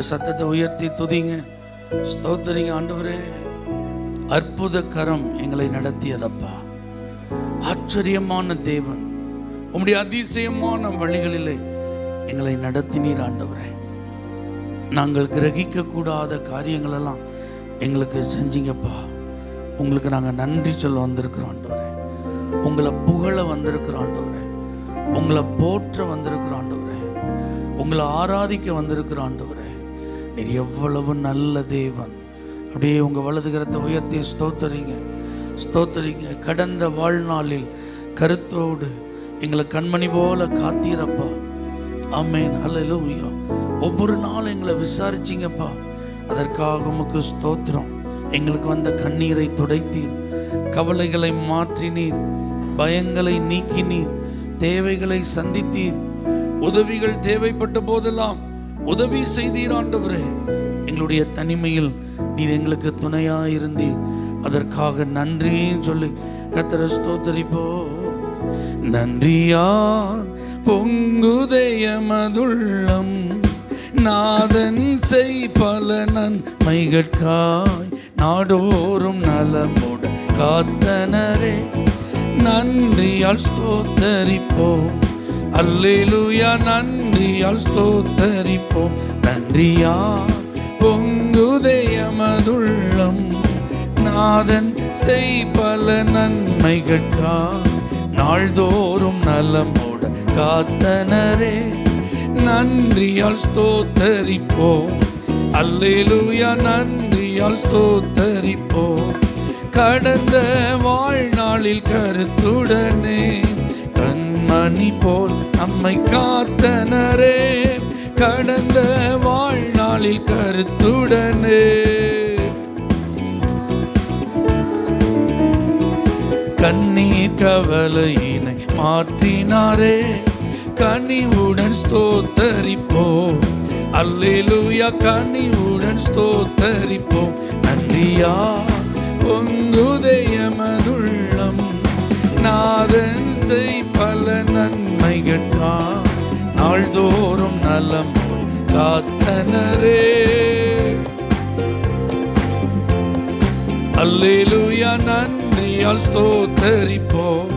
சத்தத்தை உயர்த்தி துதிங்க, ஸ்தோத்திரிங்க. ஆண்டவரே, அற்புத கரம் எங்களை நடத்தியதப்பா. ஆச்சரியமான தேவன், உம்முடைய அதிசயமான வழிகளிலே எங்களை நடத்தினீர் ஆண்டவரே. நாங்கள் கிரகிக்க கூடாத காரியங்களெல்லாம் எங்களுக்கு செஞ்சீங்கப்பா. உங்களுக்கு நாங்கள் நன்றி சொல்ல வந்திருக்கிறோம் ஆண்டவரே. உங்களை புகழ வந்திருக்கிறோம் ஆண்டவரே. உங்களை போற்ற வந்திருக்கிறோம் ஆண்டவரே. உங்களை ஆராதிக்க வந்திருக்கிறோம் ஆண்டவரே. நீர் எவ்வளவு நல்ல தேவன். அப்படியே உங்கள் வலது கரத்தை உயர்த்தி ஸ்தோத்தரிங்க, ஸ்தோத்தரிங்க. கடந்த வாழ்நாளில் கருத்தோடு எங்களை கண்மணி போல காத்தீரப்பா. ஆமென், அல்லேலூயா. ஒவ்வொரு நாளும் எங்களை விசாரிச்சிங்கப்பா. அதற்காக உமக்கு ஸ்தோத்திரம். எங்களுக்கு வந்த கண்ணீரை துடைத்தீர், கவலைகளை மாற்றினீர், பயங்களை நீக்கினீர், தேவைகளை சந்தித்தீர். உதவிகள் தேவைப்பட்ட போதெல்லாம் உதவி செய்தீர் ஆண்டவரே. எங்களுடைய தனிமையில் நீர் எங்களுக்கு துணையாயிருந்தீர். அதற்காக நன்றின்னு சொல்லி கர்த்தரை ஸ்தோத்தரிப்போ. நன்றியால் பொங்குதயமதுள்ளம், நாதன் செய் பல நன்மைகட்காய் நாடோறும் நலமுட காத்தனரே. நன்றியால் ஸ்தோத்தரிப்போம், அல்லேலூயா. நன்றியால் ஸ்தோத்தரிப்போம். நன்றியால் பொங்குதயமதுள்ளம், நாதன் செய் பல நன்மைகட்காய் நாள்தோறும் நலமுட காத்தனரே. நன்றியால் ஸ்தோத்தரிப்போம், அல்லேலூயா. நன்றியால் ஸ்தோத்தரிப்போம். கடந்த வாழ்நாளில் கருத்துடனே கண்மணி போல் நம்மை காத்தனரே. கடந்த வாழ்நாளில் கருத்துடனே கண்ணீர் கவலையினை மாற்றினாரே. கனிவுடன் ஸ்தோத்தரிப்போம், அல்லேலூயா. கனிவுடன் ஸ்தோத்தரிப்போம். நன்றியா பொங்குதயமதுள்ளம், நாதன் செய் பல நன்மைகட்கா நாள்தோறும் நலம் காத்தனரே. அல்லேலூயா. நன்றியால் ஸ்தோத்தரிப்போம்.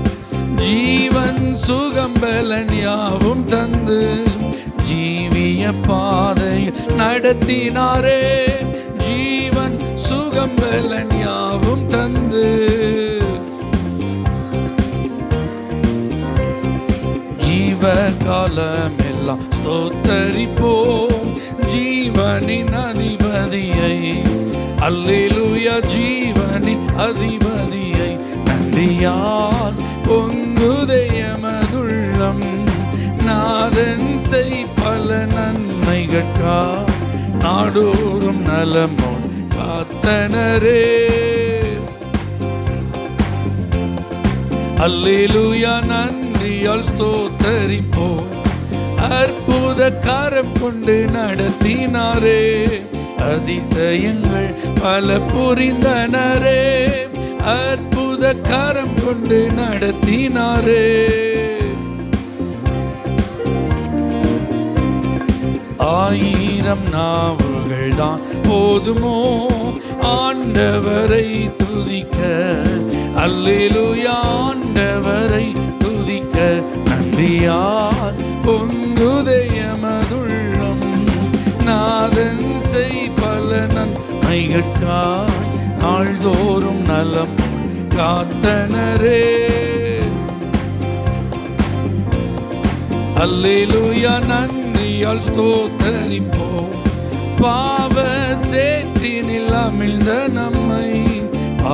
ஜீவன் சுகம் பலன் யாவும் தந்து ஜீவிய பாதையில் நடத்தினாரே. ஜீவன் சுகம் பலன் யாவும் தந்து ஜீவ காலமெல்லாம் ஸ்தோத்தரிப்போம் ஜீவனின் அதிபதியை. அல்லேலூயா. ஜீவனின் அதிபதியை. நன்றியால் பொங்குதயமதுள்ளம், நாதன் செய் பல நன்மைகட்கா நாடோறும் நலமோன் காத்தனரே. அல்லேலூயா. நன்றியால் ஸ்தோத்தரிப்போம். அற்புத கரம் கொண்டு நடத்தினாரே. அதிசயங்கள் பல புரிந்தனரே. அற்புத கரம் கொண்டு நடத்தினாரே. ஆயிரம் நாவுகள் தான் போதுமோ ஆண்டவரை துதிக்க. அல்லேலூயா. ஆண்டவரை துதிக்க. நன்றியால் பொங்குதயமதுள்ளம், நாதன் செய் பல நன்மைகட்காய் நாள்தோறும் நலம் காத்தனரே. அல்லேலூயா. நன்றியால் ஸ்தோத்தரிப்போம். பாவ சேற்றினில் அமிழ்ந்த நம்மை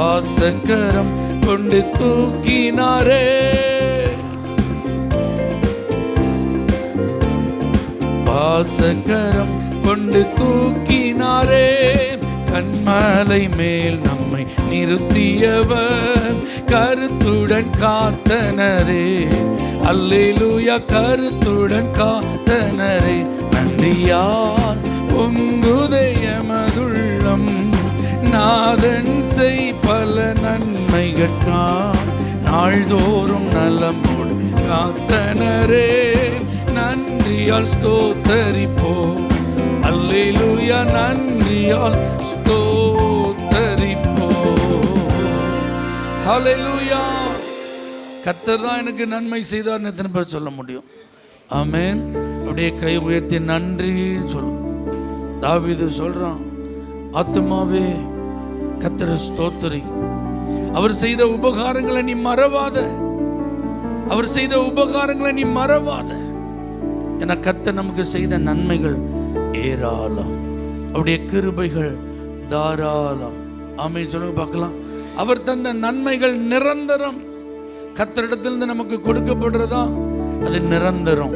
ஆசக்கரம் கொண்டு தூக்கினாரே. பாசக்கரம் கொண்டு தூக்கினாரே. கண்மலை மேல் நம்மை நிறுத்தியவர் கருத்துடன் காத்தனரே. அல்லேலூயா. கருத்துடன் காத்தனரே. நன்றியால் பொங்குதயமதுள்ளம், நாதன் செய் பல நன்மைகட்கா நாள்தோறும் நலமோடு காத்தனரே. நன்றியால் ஸ்தோத்தரிப்போம். அல்லேலூயா. ஹல்லேலூயா நன்றியால் ஸ்தோத்தரிப்போ. ஹல்லேலூயா. கர்த்தர் தான் எனக்கு நன்மை செய்தார்னு எத்தனை பேர் சொல்ல முடியும்? ஆமென். அப்படியே கை உயர்த்தி நன்றி சொல்லும். தாவீது சொல்றான், ஆத்துமாவே கர்த்தரை ஸ்தோத்திரி, அவர் செய்த உபகாரங்களை நீ மறவாத, அவர் செய்த உபகாரங்களை நீ மறவாத. என கர்த்தர் நமக்கு செய்த நன்மைகள் ஏராளம், அவருடைய கிருபைகள் தாராளம். ஆமென் சொல்லுங்க பார்க்கலாம். அவர் தந்த நன்மைகள் நிரந்தரம். கர்த்தரிடத்திலிருந்து நமக்கு கொடுக்கப்படுறதா அது நிரந்தரம்.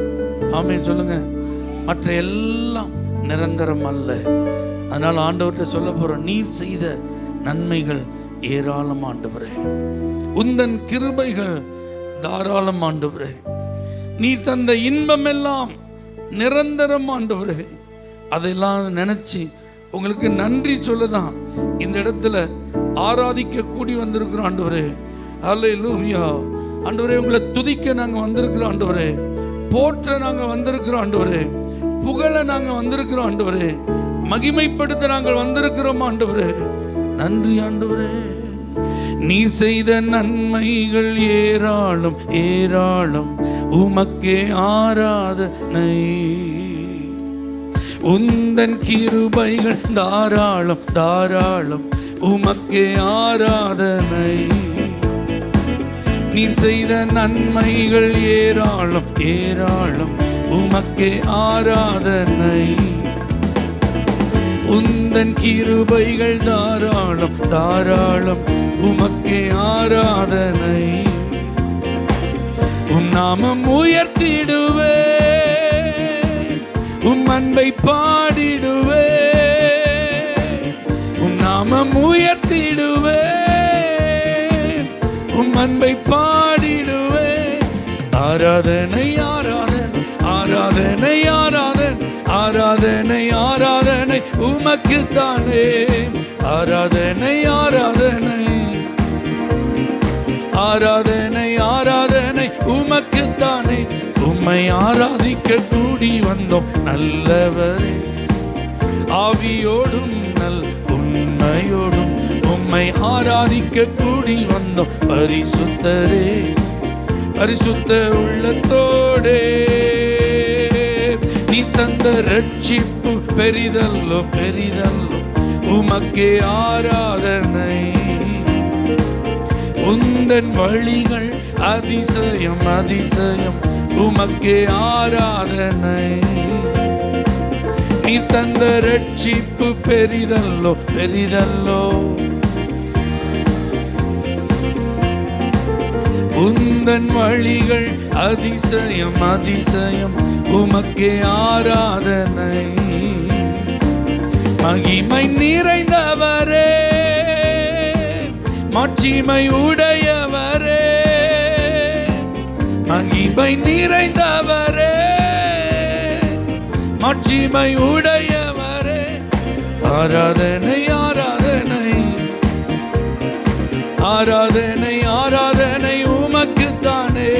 ஆமென் சொல்லுங்க. மற்ற எல்லாம் நிரந்தரம் அல்ல. அதனால் ஆண்டவர்கிட்ட சொல்ல போறோம், நீ செய்த நன்மைகள் ஏராளம் ஆண்டவரே, உந்தன் கிருபைகள் தாராளம் ஆண்டவரே, நீ தந்த இன்பம் எல்லாம் நிரந்தரம் ஆண்டவரே. அதெல்லாம் நினைச்சு உங்களுக்கு நன்றி சொல்லதான் இந்த இடத்துல ஆராதிக்க கூடி வந்திருக்கிறோம் ஆண்டவரே. ஹல்லேலூயா. ஆண்டவரே, உங்களை துதிக்க நாங்க வந்திருக்கிறோம் ஆண்டவரே, போற்ற நாங்க வந்திருக்கிறோம் ஆண்டவரே, புகழ நாங்க வந்திருக்கிறோம் ஆண்டவரே, மகிமைப்படுத்த நாங்கள் வந்திருக்கிறோம் ஆண்டவரே. நன்றி ஆண்டவரே. நீ செய்த நன்மைகள் ஏராளம் ஏராளம், உமக்கே ஆராதனை, உந்தன் கிருபைகள் தாராளம் தாராளம், உமக்கே ஆராதனை. நீ செய்த நன்மைகள் ஏராளம் ஏராளம், உமக்கே ஆராதனை, உந்தன் கிருபைகள் தாராளம் தாராளம், உமக்கே ஆராதனை. உம் நாமம் உயர்த்திடுவே, உம் அன்பை பாடிடுவே, உம் நாமம் உயர்த்திடுவே, உம் அன்பை பாடிடுவே. ஆராதனை ஆராதனை ஆராதனை ஆராதனை ஆராதனை ஆராதனை உமக்குத்தானே. ஆராதனை ஆராதனை ஆராதனை ஆராதனை உமக்குத்தானே. உம்மை ஆராதிக்க கூடி வந்தோம் நல்லவரே, ஆவியோடும் நல் உண்மையோடும் உம்மை ஆராதிக்க கூடி வந்தோம் பரிசுத்தரே, பரிசுத்த உள்ளத்தோடே. நீ தந்த ரட்சிப்பு பெரிதல்லோ பெரிதல்லோ, உமக்கே ஆராதனை, உந்தன் வழிகள் அதிசயம் அதிசயம், உமக்கே ஆராதனை. நீ தந்த ரட்சிப்பு பெரிதல்லோ பெரிதல்லோ, உந்தன் வழிகள் அதிசயம் அதிசயம், உமக்கே ஆராதனை. மகிமை நிறைந்தவரே, மாட்சிமை உடையவரே, மகிமை நிறைந்தவரே, மாட்சிமை உடையவரே. ஆராதனை ஆராதனை ஆராதனை ஆராதனை உமக்குத்தானே.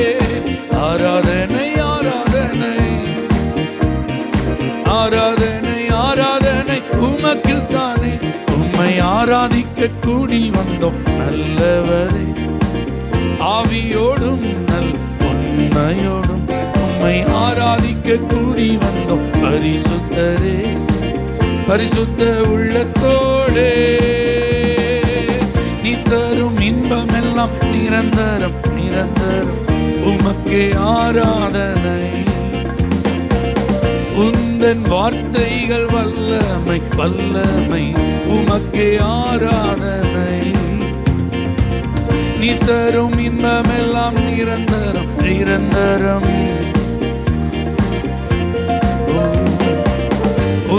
ஆராதனை ஆராதனை ஆராதனை ஆராதனை உமக்குத்தானே. உம்மை ஆராதிக்க கூடி வந்தோம் நல்லவரே, ஆவியோடும் நல் உண்மையோடும் உம்மை ஆராதிக்க கூடி வந்தோம் பரிசுத்தரே, பரிசுத்த உள்ளத்தோடே. நீ தரும் இன்பமெல்லாம் நிரந்தரம் நிரந்தரம், உமக்கே ஆராதனை. உந்தன் வார்த்தைகள் வல்லமை வல்லமை, உமக்கே ஆராதனை. நீ தரும் இன்பமெல்லாம் நிரந்தரம் நிரந்தரம்,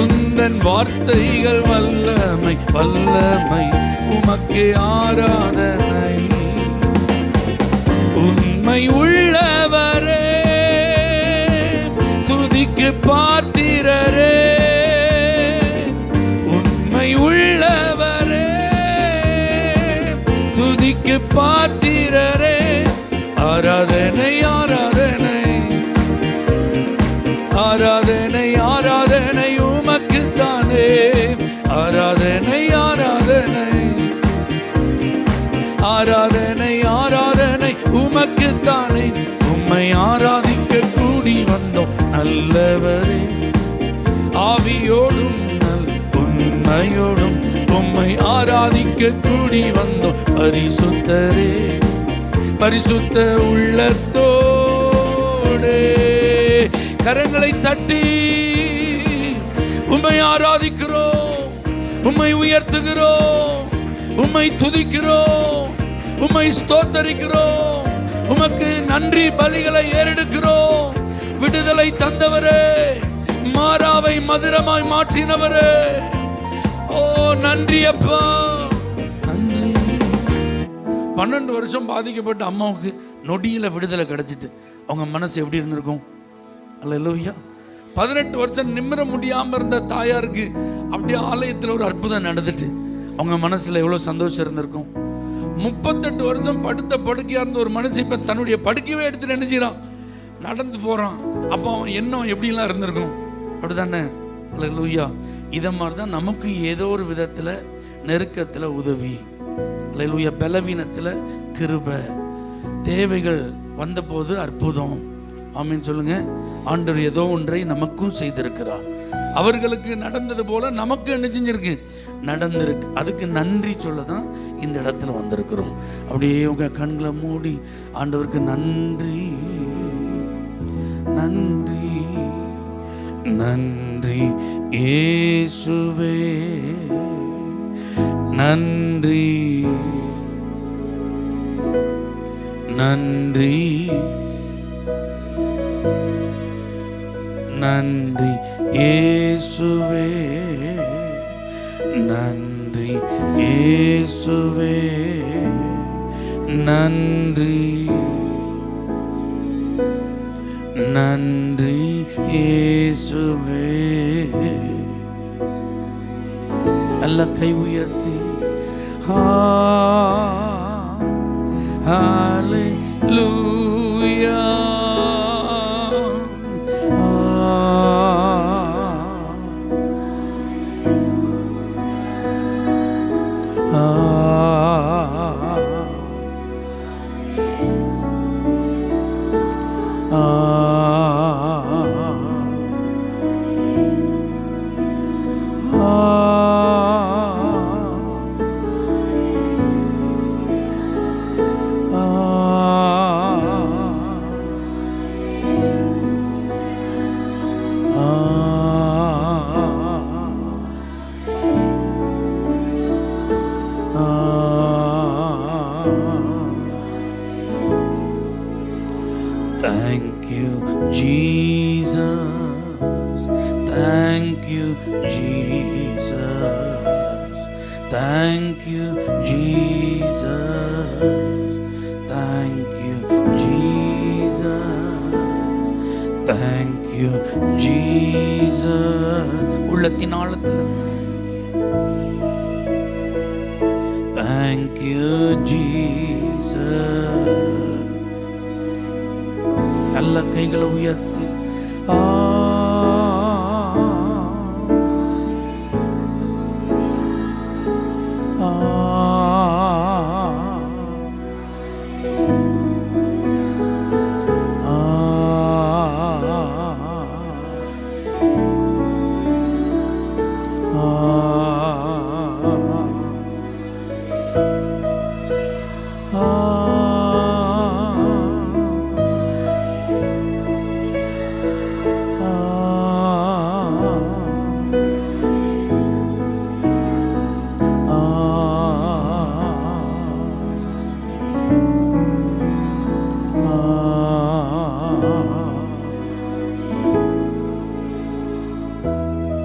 உந்தன் வார்த்தைகள் வல்லமை வல்லமை, உமக்கே ஆராதனை. உண்மை உள்ளவரே, துதிக்கு பாத்திரரே, உண்மை உள்ளவரே, துதிக்கு பாத்திரரே. ஆராதனை ஆராதனை ஆராதனை ஆராதனை உமக்குத்தான். ஆராதனை ஆராதனை உமக்குத்தானே, உம்மை ஆராதிக்க கூடி வந்தோம் நல்லவரே. ஆவியோடும் உண்மையோடும் உம்மை ஆராதிக்க கூடி வந்தோம் பரிசுத்தரே. பரிசுத்த உள்ளத்தோடே கரங்களை தட்டி உம்மை ஆராதிக்கிறோம், உம்மை உயர்த்துகிறோம், உம்மை துதிக்கிறோம், உம்மை ஸ்தோத்தரிக்கிறோம், உமக்கு நன்றி பலிகளை ஏறெடுக்கிறோம். விடுதலை தந்தவரே, மாறாவை மதுரமாய் மாற்றினவரே, ஓ நன்றி அப்பா, நன்றி. 12 வருஷம் பாதிக்கப்பட்ட அம்மாவுக்கு நொடியில விடுதலை கிடைச்சிட்டு அவங்க மனசு எப்படி இருந்திருக்கும்? அல்லேலூயா. 18 வருஷம் நிமிர முடியாம இருந்த தாயாருக்கு அப்படியே ஆலயத்தில் ஒரு அற்புதம் நடந்துட்டு அவங்க மனசுல எவ்வளவு சந்தோஷம் இருந்திருக்கும்? 38 வருஷம் படுத்த படுக்கையா இருந்த ஒரு மனுஷன் இப்ப தன்னுடைய படுக்கையே எடுத்துட்டு என்ன செய்யறான்? நடந்து போறான். அப்போ அவன் எண்ணம் எப்படிலாம் இருந்திருக்கும்? அப்படிதானே? அல்லேலூயா. இதை மாதிரி தான் நமக்கு ஏதோ ஒரு விதத்துல நெருக்கத்துல உதவி, அல்லேலூயா, பலவீனத்துல கிருபை, தேவைகள் வந்தபோது அற்புதம். ஆமீன் சொல்லுங்க. ஆண்டவர் ஏதோ ஒன்றை நமக்கும் செய்திருக்கிறார். அவர்களுக்கு நடந்தது போல நமக்கு என்ன செஞ்சிருக்கு? நடந்திருக்கு. அதுக்கு நன்றி சொல்ல தான் இந்த இடத்துல வந்திருக்கிறோம். அப்படியே உங்க கண்களை மூடி ஆண்டவருக்கு நன்றி நன்றி நன்றி இயேசுவே, நன்றி நன்றி நன்றி இயேசுவே, நன்றி இயேசுவே, நன்றி நன்றி இயேசுவே. நல்ல கை உயர்த்தி ஹல்லேலூயா, Thank you, Jesus. Thank you, Jesus. Thank you, Jesus. Thank you, Jesus. Thank you, Jesus. உள்ளத்தின் ஆழத்தில் Thank you, Jesus. நல்ல கைகளை உயர்த்தி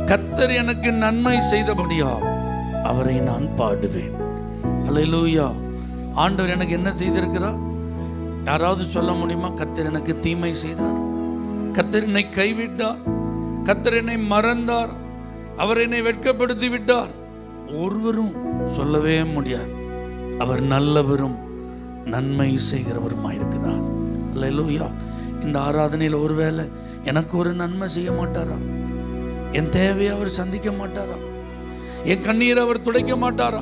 கர்த்தர் எனக்கு நன்மை செய்தபடியால் அவரை நான் பாடுவேன். அல்லேலூயா. ஆண்டவர் எனக்கு என்ன செய்திருக்கிறார்? யாராவது சொல்ல முடியுமா? கர்த்தர் எனக்கு தீமை செய்தார், கர்த்தர் என்னை கைவிட்டார், கர்த்தர் என்னை மறந்தார், அவர் என்னை வெட்கப்படுத்தி விட்டார். ஒருவரும் சொல்லவே முடியாது. அவர் நல்லவரும் நன்மை செய்கிறவருமாயிருக்கிறார். அல்லேலூயா. இந்த ஆராதனையில் ஒருவேளை எனக்கு ஒரு நன்மை செய்ய மாட்டாரா? என் தேவையை அவர் சந்திக்க மாட்டாரா? என் கண்ணீரை அவர் துடைக்க மாட்டாரா?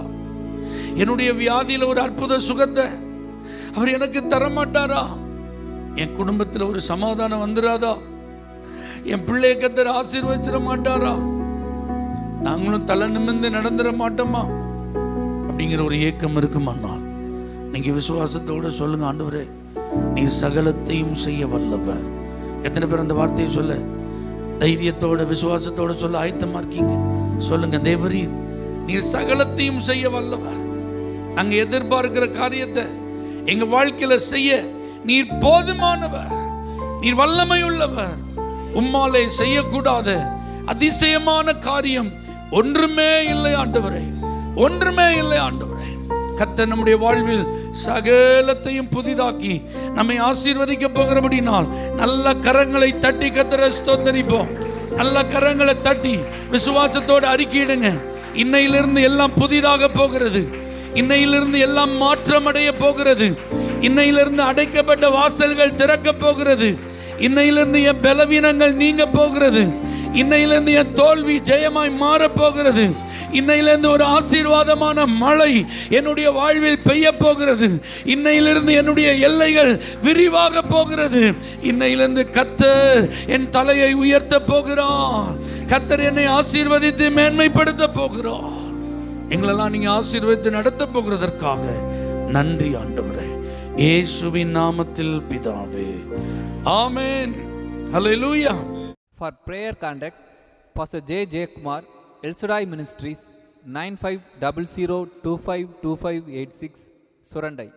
என்னுடைய வியாதியில ஒரு அற்புத சுகத்தை அவர் எனக்கு தரமாட்டாரா? என் குடும்பத்தில் ஒரு சமாதானம் வந்துடாதா? என் பிள்ளைய கர்த்தர் ஆசீர்வதிச்சிட மாட்டாரா? நாங்களும் தலை நிமிர்ந்து நடந்துட மாட்டோமா? அப்படிங்கிற ஒரு ஏக்கம் இருக்குமானால் நீங்க விசுவாசத்தோட சொல்லுங்க, ஆண்டவரே நீர் சகலத்தையும் செய்ய வல்லவர். எத்தனை பேர் அந்த வார்த்தையை சொல்ல தைரியத்தோட விசுவாசத்தோட சொல்ல ஆயத்தமா இருக்கீங்க? சொல்லுங்க, தேவரீர் நீர் சகலத்தையும் செய்ய வல்லவர். அங்க எதிர்பார்க்கிற காரியத்தை எங்க வாழ்க்கையில செய்ய நீர் போதுமானவர், நீர் வல்லமை உள்ளவர். உம்மாலே செய்யக்கூடாத அதிசயமான காரியம் ஒன்றுமே இல்லை ஆண்டவரே, ஒன்றுமே இல்லை ஆண்டவரே. கர்த்தர் நம்முடைய வாழ்வில் சகலத்தையும் புதிதாக்கி நம்மை ஆசீர்வதிக்க போகிறபடினால் நல்ல கரங்களை தட்டி கர்த்தரை ஸ்தோத்தரிப்போம். நல்ல கரங்களை தட்டி விசுவாசத்தோடு அறிக்கையிடுங்க. இன்னையிலிருந்து எல்லாம் புதிதாக போகிறது. இன்னையிலிருந்து எல்லாம் மாற்றம் அடைய போகிறது. இன்னையிலிருந்து அடைக்கப்பட்ட வாசல்கள் திறக்க போகிறது. இன்னையிலிருந்து என் பலவீனங்கள் நீங்க போகிறது. இன்னையிலிருந்து என் தோல்வி ஜெயமாய் மாற போகிறது. இன்னையிலிருந்து ஒரு ஆசீர்வாதமான மழை என்னுடைய வாழ்வில் பெய்ய போகிறது. இன்னையிலிருந்து என்னுடைய எல்லைகள் விரிவாக போகிறது. இன்னையிலிருந்து கர்த்தர் என் தலையை உயர்த்த போகிறார். கர்த்தர் என்னை ஆசீர்வதித்து மேன்மைப்படுத்த போகிறார். எங்களெல்லாம் நீங்க ஆசீர்வதித்து நடத்த போகிறதற்காக நன்றி ஆண்டவரே, இயேசுவின் நாமத்தில் பிதாவே, ஆமென். ஹல்லேலூயா. For prayer contact, Pastor J. Kumar, El Shaddai Ministries, 9500252586, Surandai.